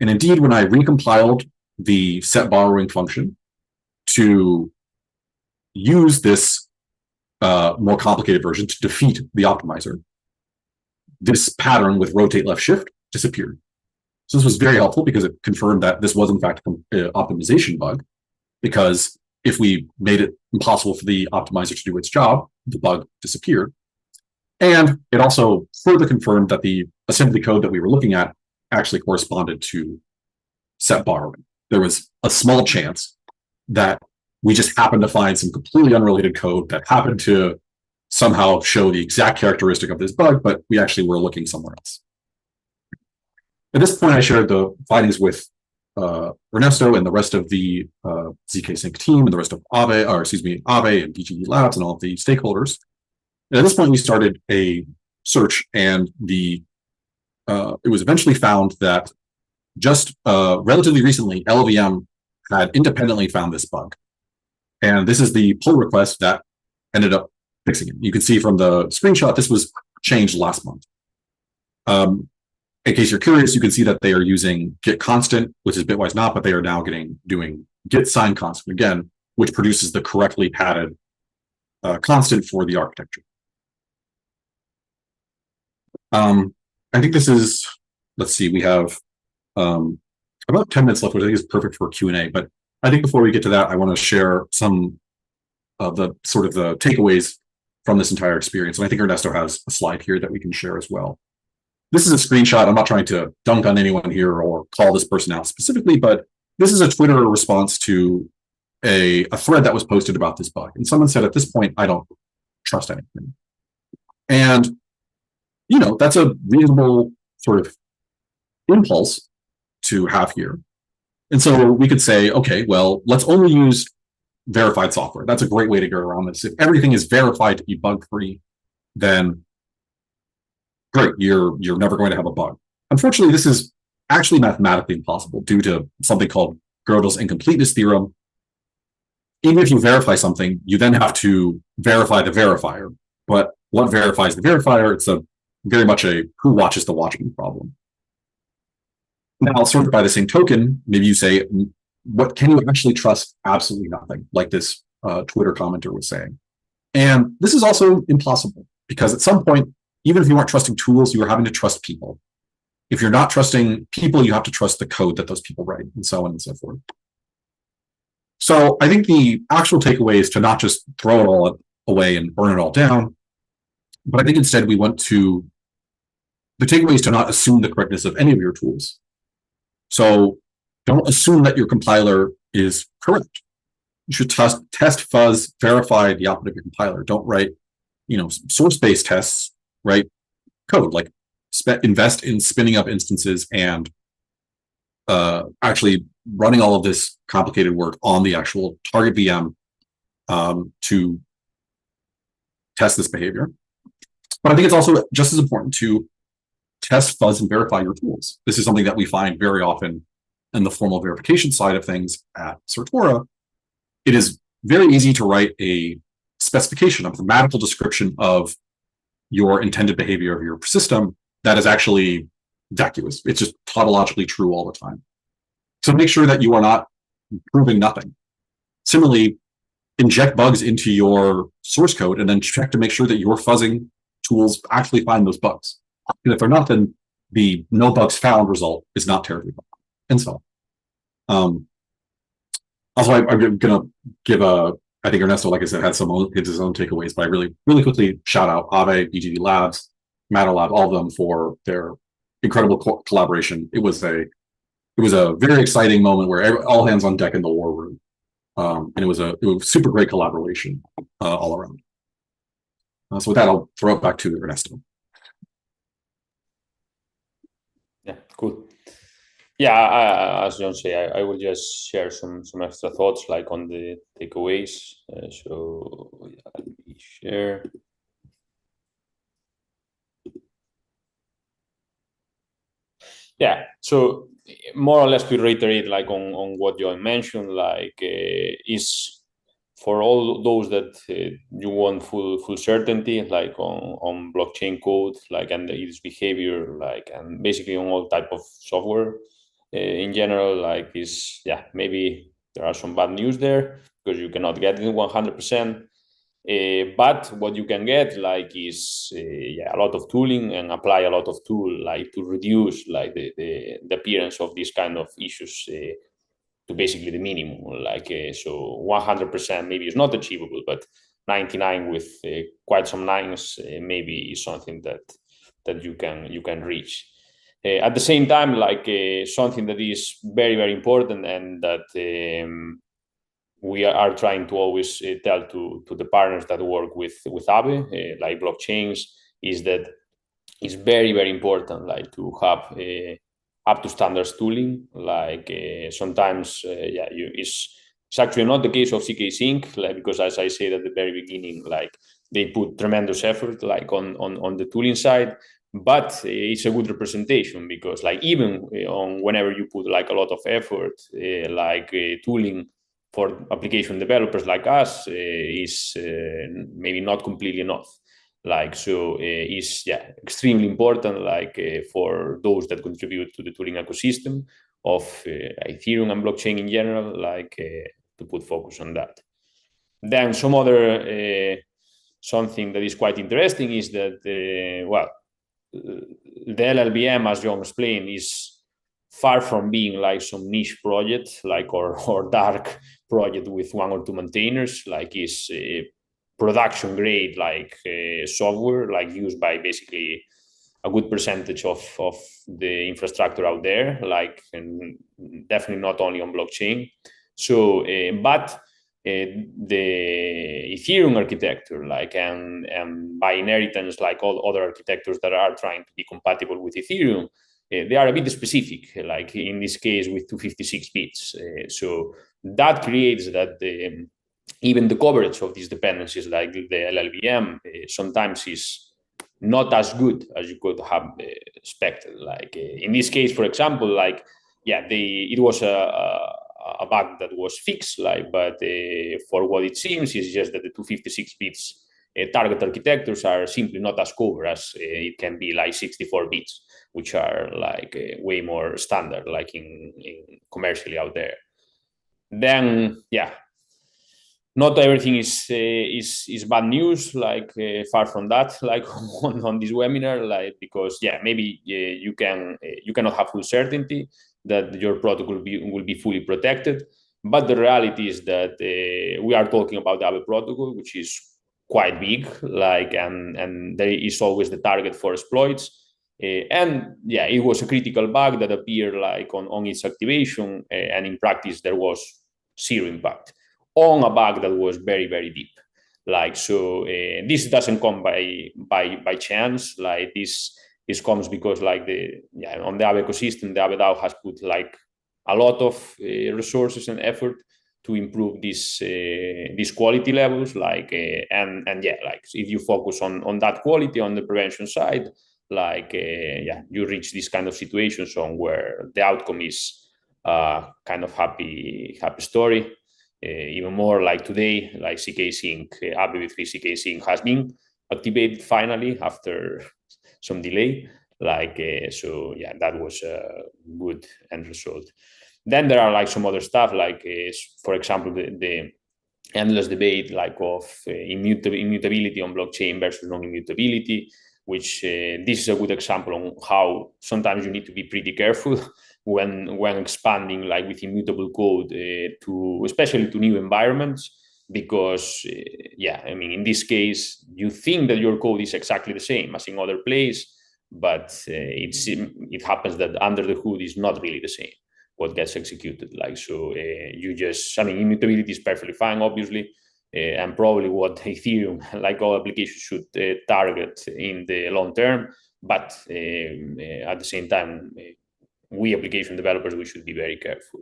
And indeed, when I recompiled the set borrowing function to use this more complicated version to defeat the optimizer. This pattern with rotate left shift disappeared. So this was very helpful because it confirmed that this was in fact an optimization bug, because if we made it impossible for the optimizer to do its job, the bug disappeared. And it also further confirmed that the assembly code that we were looking at actually corresponded to set borrowing. There was a small chance that we just happened to find some completely unrelated code that happened to somehow show the exact characteristic of this bug, but we actually were looking somewhere else. At this point, I shared the findings with Ernesto and the rest of the ZK-Sync team and the rest of Aave and BGD Labs and all of the stakeholders. And at this point, we started a search, and it was eventually found that just relatively recently, LLVM had independently found this bug. And this is the pull request that ended up fixing it. You can see from the screenshot, this was changed last month. In case you're curious, you can see that they are using git constant, which is bitwise not, but they are now doing git sign constant again, which produces the correctly padded constant for the architecture. I think this is, let's see, we have about 10 minutes left, which I think is perfect for Q&A. But I think before we get to that, I want to share some of the sort of the takeaways from this entire experience. And I think Ernesto has a slide here that we can share as well. This is a screenshot. I'm not trying to dunk on anyone here or call this person out specifically, but this is a Twitter response to a thread that was posted about this bug. And someone said, at this point, I don't trust anything. And, you know, that's a reasonable sort of impulse to have here. And so we could say, okay, well, let's only use verified software. That's a great way to go around this. If everything is verified to be bug-free, then great, you're never going to have a bug. Unfortunately, this is actually mathematically impossible due to something called Gödel's incompleteness theorem. Even if you verify something, you then have to verify the verifier. But what verifies the verifier? It's very much a who watches the watchman problem. Now, sort of by the same token, maybe you say, what can you actually trust? Absolutely nothing, like this Twitter commenter was saying. And this is also impossible, because at some point, even if you aren't trusting tools, you are having to trust people. If you're not trusting people, you have to trust the code that those people write, and so on and so forth. So I think the actual takeaway is to not just throw it all away and burn it all down, but I think instead the takeaway is to not assume the correctness of any of your tools. So don't assume that your compiler is correct. You should test, fuzz, verify the output of your compiler. Don't write, source-based tests. Write code, like invest in spinning up instances and actually running all of this complicated work on the actual target VM to test this behavior. But I think it's also just as important to test, fuzz, and verify your tools. This is something that we find very often in the formal verification side of things at Certora. It is very easy to write a specification, a grammatical description of your intended behavior of your system that is actually vacuous. It's just tautologically true all the time. So make sure that you are not proving nothing. Similarly, inject bugs into your source code and then check to make sure that your fuzzing tools actually find those bugs. And if they're not, then the no bugs found result is not terribly bad. And so also, I'm going to give I think Ernesto, like I said, had his own takeaways, but I really quickly shout out Aave, BGD Labs, MatterLab, all of them for their incredible collaboration. It was a very exciting moment where all hands on deck in the war room, and it was super great collaboration all around. So with that, I'll throw it back to Ernesto. Yeah, cool. Yeah, as John said, I will just share some extra thoughts like on the takeaways. So let me share. Yeah, so more or less to reiterate like on what John mentioned, like is for all those that you want full certainty, like on blockchain code, like and its behavior, like and basically on all type of software. in general, like is, yeah, maybe there are some bad news there because you cannot get it 100%. But what you can get like is a lot of tooling and apply a lot of tool like to reduce like the appearance of these kind of issues to basically the minimum. Like so 100% maybe is not achievable, but 99 with quite some nines maybe is something that you can reach. At the same time, like something that is very, very important and that we are trying to always tell to the partners that work with Aave, like blockchains, is that it's very, very important like to have up to standards tooling. Like sometimes it's actually not the case of CK Sync, like, because as I said at the very beginning, like they put tremendous effort like on the tooling side, but it's a good representation because like even on whenever you put like a lot of effort tooling for application developers like us is maybe not completely enough. Like so is extremely important like for those that contribute to the tooling ecosystem of Ethereum and blockchain in general, like to put focus on that. Then some other something that is quite interesting is that the LLVM, as John explained, is far from being like some niche project like or dark project with one or two maintainers. Like is production grade like software like used by basically a good percentage of the infrastructure out there, like, and definitely not only on blockchain. So but the Ethereum architecture, like, and by inheritance, like all other architectures that are trying to be compatible with Ethereum, they are a bit specific, like in this case with 256 bits. So that creates that even the coverage of these dependencies, like the LLVM, sometimes is not as good as you could have expected. Like in this case, for example, like it was a bug that was fixed, like, but for what it seems is just that the 256 bits target architectures are simply not as covered as it can be like 64 bits, which are like way more standard, like in commercially out there. Then not everything is bad news, like far from that, like on this webinar, like, because maybe you cannot have full certainty that your product will be fully protected, but the reality is that we are talking about the Aave protocol, which is quite big, like, and there is always the target for exploits. And it was a critical bug that appeared like on its activation, and in practice there was zero impact on a bug that was very, very deep. Like, so this doesn't come by chance. Like this comes because like on the Aave ecosystem, the Aave DAO has put like a lot of resources and effort to improve these quality levels. Like and like if you focus on that quality on the prevention side, like you reach this kind of situations on where the outcome is kind of happy story. Even more like today, like CK Sync, Aave v3 CK Sync has been activated finally after some delay. Like so, that was a good end result. Then there are like some other stuff, like for example, the endless debate like of immutability on blockchain versus non-immutability, which this is a good example on how sometimes you need to be pretty careful when expanding like with immutable code to especially to new environments, because I mean, in this case you think that your code is exactly the same as in other places, but it happens that under the hood is not really the same what gets executed. Like, so I mean, immutability is perfectly fine, obviously, and probably what Ethereum, like all applications, should target in the long term. But at the same time, we application developers, we should be very careful.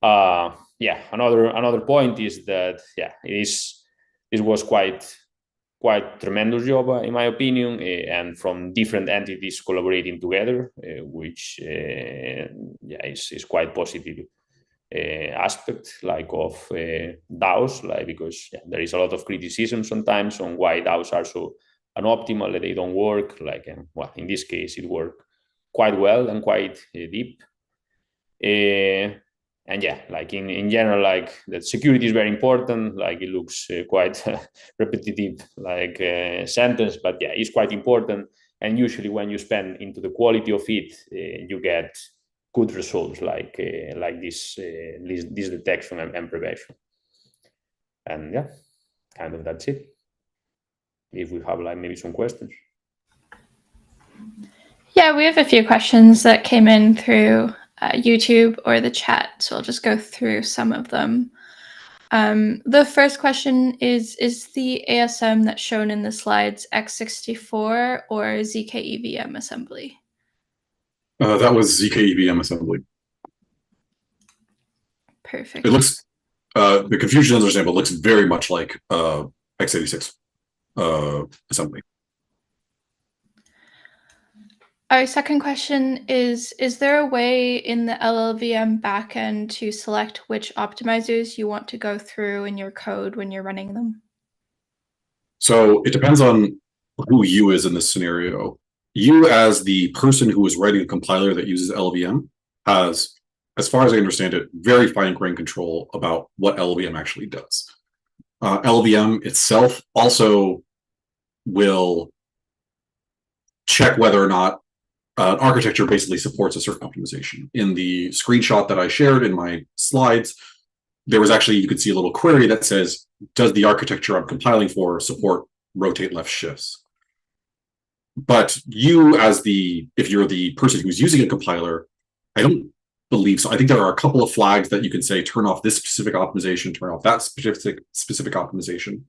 Another point is that this was quite tremendous job in my opinion, and from different entities collaborating together, which is quite positive aspect like of DAOs, like, because there is a lot of criticism sometimes on why DAOs are so unoptimal, they don't work, like, well, in this case it worked quite well and quite deep. And yeah, like in general, like that security is very important. Like it looks quite repetitive, like sentence, but yeah, it's quite important. And usually when you spend into the quality of it, you get good results like this detection and prevention. And yeah, kind of that's it. If we have like maybe some questions. Yeah, we have a few questions that came in through YouTube or the chat, so I'll just go through some of them. The first question is the ASM that's shown in the slides x64 or ZK-EVM assembly? That was ZK-EVM assembly. Perfect. It looks, the confusion is understandable. It looks very much like x86 assembly. Our second question is there a way in the LLVM backend to select which optimizers you want to go through in your code when you're running them? So it depends on who you is in this scenario. You, as the person who is writing a compiler that uses LLVM, has, as far as I understand it, very fine-grained control about what LLVM actually does. LLVM itself also will check whether or not an architecture basically supports a certain optimization. In the screenshot that I shared in my slides, there was actually, you could see a little query that says, does the architecture I'm compiling for support rotate left shifts? But you, as if you're the person who's using a compiler, I don't believe so. I think there are a couple of flags that you can say, turn off this specific optimization, turn off that specific optimization.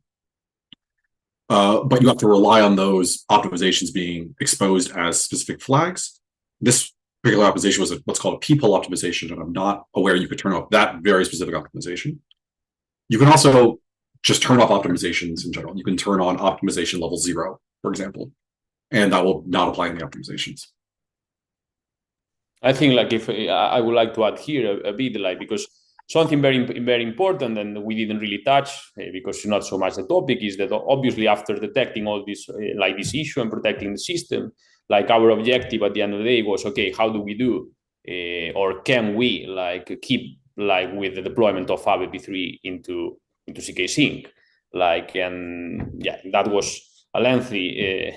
But you have to rely on those optimizations being exposed as specific flags. This particular optimization was what's called a peephole optimization, and I'm not aware you could turn off that very specific optimization. You can also just turn off optimizations in general. You can turn on optimization level 0, for example, and that will not apply in the optimizations. I think like if I would like to add here a bit, like, because something very important and we didn't really touch because it's not so much the topic is that obviously after detecting all this like this issue and protecting the system, like our objective at the end of the day was, okay, how do we do or can we like keep like with the deployment of ABP3 into CK Sync, like, and yeah, that was a lengthy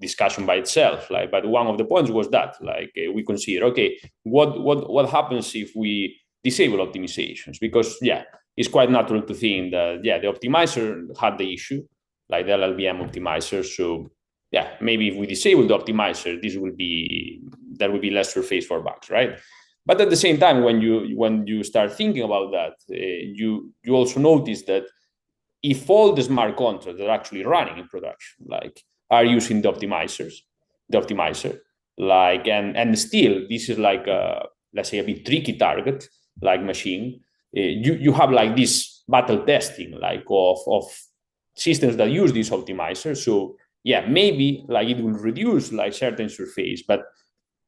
discussion by itself, like, but one of the points was that like we consider, okay, what happens if we disable optimizations? Because yeah, it's quite natural to think that yeah, the optimizer had the issue, like the LLVM optimizer. So yeah, maybe if we disable the optimizer, there will be less surface for bugs, right? But at the same time, when you start thinking about that, you also notice that if all the smart contracts that are actually running in production, like, are using the optimizer, like, and still this is like let's say a bit tricky target, like machine, you have like this battle testing, like of systems that use this optimizer. So yeah, maybe like it will reduce like certain surface, but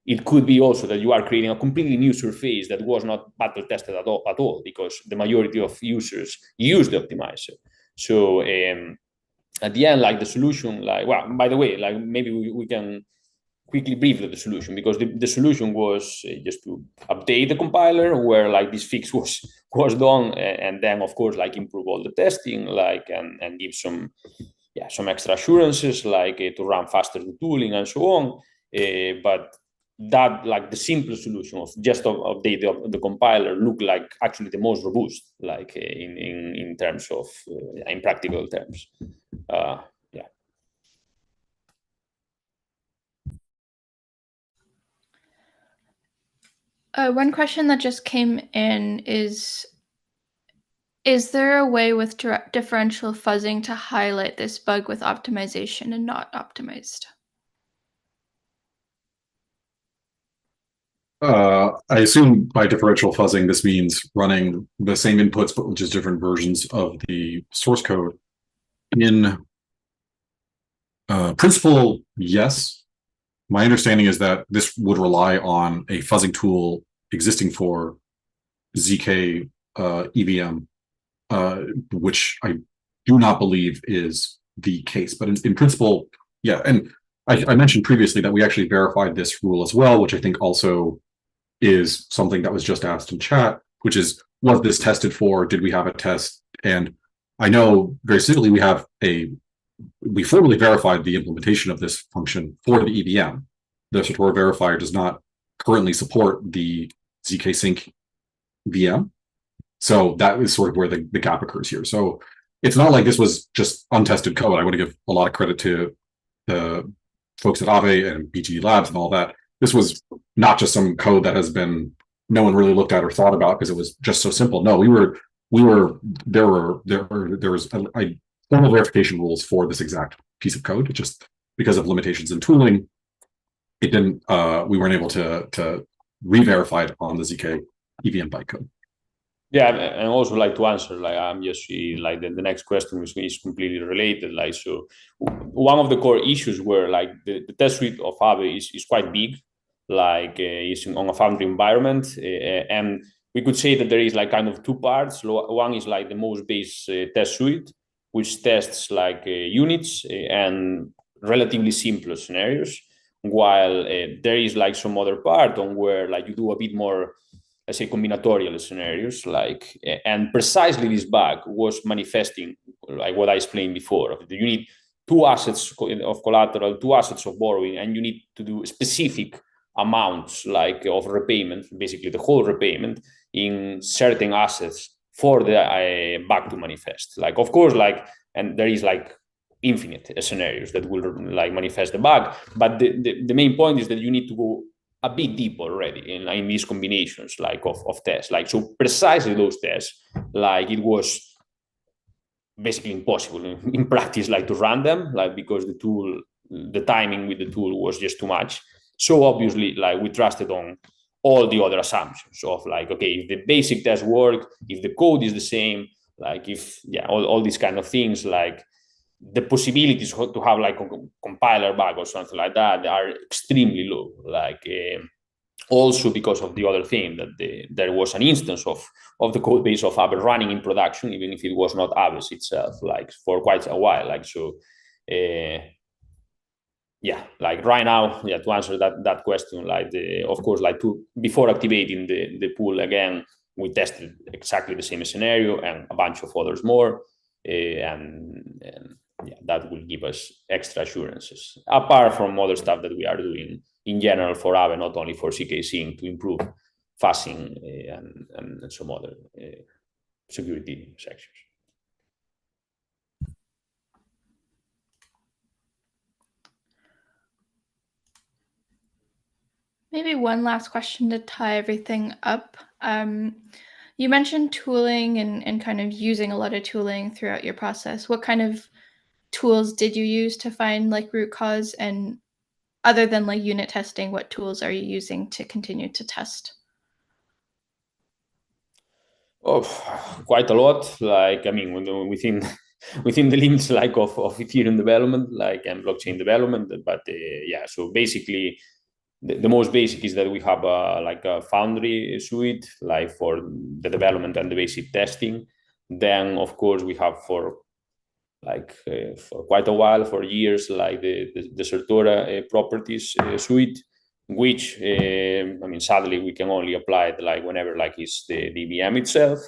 it could be also that you are creating a completely new surface that was not battle tested at all because the majority of users use the optimizer. So at the end, like the solution, like, well, by the way, like maybe we can quickly brief the solution, because the solution was just to update the compiler where like this fix was done, and then of course like improve all the testing, like and give some extra assurances, like to run faster the tooling and so on. But that, like, the simple solution of just update the compiler look like actually the most robust, like in terms of in practical terms. One question that just came in is there a way with differential fuzzing to highlight this bug with optimization and not optimized? I assume by differential fuzzing, this means running the same inputs, but with just different versions of the source code. In principle, yes. My understanding is that this would rely on a fuzzing tool existing for ZK EVM, which I do not believe is the case. But in principle, yeah. And I mentioned previously that we actually verified this rule as well, which I think also is something that was just asked in chat, which is, was this tested for? Did we have a test? And I know very simply we formally verified the implementation of this function for the EVM. The Satora verifier does not currently support the ZK sync VM. So that is sort of where the gap occurs here. So it's not like this was just untested code. I want to give a lot of credit to the folks at Aave and BGD Labs and all that. This was not just some code that has been no one really looked at or thought about because it was just so simple. No, there was formal verification rules for this exact piece of code. It just, because of limitations in tooling, it didn't. We weren't able to re-verify it on the ZK EVM bytecode. Yeah, and also like to answer, like I'm just like the next question is completely related. Like, so one of the core issues were like the test suite of Aave is quite big, like it's on a Foundry environment, and we could say that there is like kind of two parts. One is like the most base test suite, which tests like units and relatively simple scenarios, while there is like some other part on where like you do a bit more, let's say, combinatorial scenarios, like, and precisely this bug was manifesting like what I explained before. You need 2 assets of collateral, 2 assets of borrowing, and you need to do specific amounts like of repayment, basically the whole repayment in certain assets for the bug to manifest. Like, of course, like, and there is like infinite scenarios that will like manifest the bug, but the main point is that you need to go a bit deeper already in these combinations like of tests. Like, so precisely those tests, like it was basically impossible in practice, like to run them, like because the timing with the tool was just too much. So obviously, like we trusted on all the other assumptions of like, okay, if the basic test work, if the code is the same, like if, yeah, all these kind of things, like the possibilities to have like a compiler bug or something like that are extremely low. Like also because of the other thing that there was an instance of the code base of Aave running in production, even if it was not Aave itself, like for quite a while. Like, so yeah, like right now, yeah, to answer that question, like of course, like before activating the pool again, we tested exactly the same scenario and a bunch of others more, and yeah, that will give us extra assurances apart from other stuff that we are doing in general for Aave, not only for ZK Sync, to improve fuzzing and some other security sections. Maybe one last question to tie everything up. You mentioned tooling and kind of using a lot of tooling throughout your process. What kind of tools did you use to find like root cause? And other than like unit testing, what tools are you using to continue to test? Oh, quite a lot. Like, I mean, within the limits like of Ethereum development, like, and blockchain development. But yeah, so basically, the most basic is that we have like a Foundry suite, like for the development and the basic testing. Then, of course, we have for quite a while, for years, like the Certora properties suite, which I mean, sadly, we can only apply it like whenever like it's the EVM itself.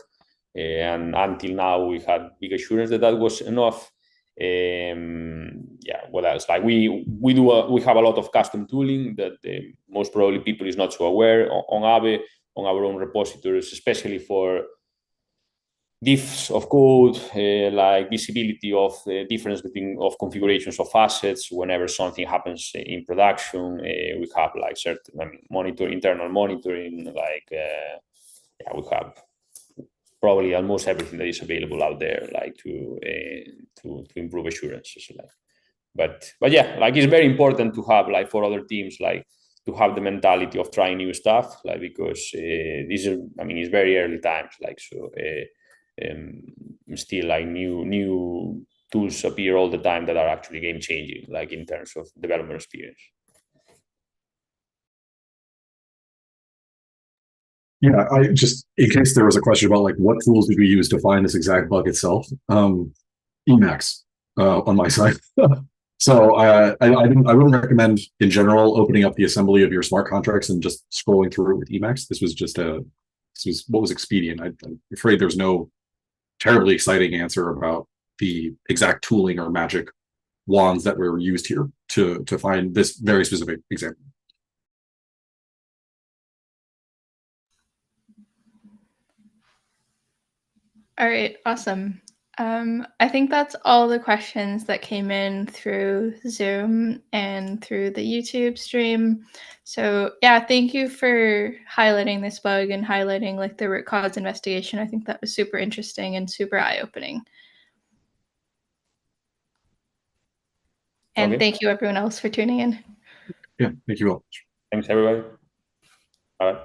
And until now, we had big assurance that was enough. Yeah, what else? Like we have a lot of custom tooling that most probably people is not so aware on Aave, on our own repositories, especially for diffs of code, like visibility of the difference of configurations of assets whenever something happens in production. We have like certain internal monitoring, like yeah, we have probably almost everything that is available out there, like to improve assurances. Like, but yeah, like it's very important to have, like, for other teams, like to have the mentality of trying new stuff, like, because these are, I mean, it's very early times, like, so still like new tools appear all the time that are actually game changing, like in terms of development experience. Yeah, I just, in case there was a question about like what tools did we use to find this exact bug itself, Emacs on my side. So I wouldn't recommend in general opening up the assembly of your smart contracts and just scrolling through it with Emacs. This was what was expedient. I'm afraid there's no terribly exciting answer about the exact tooling or magic wands that were used here to find this very specific example. All right, awesome. I think that's all the questions that came in through Zoom and through the YouTube stream. So yeah, thank you for highlighting this bug and highlighting like the root cause investigation. I think that was super interesting and super eye-opening. And thank you everyone else for tuning in. Yeah, thank you all. Thanks everybody. Bye.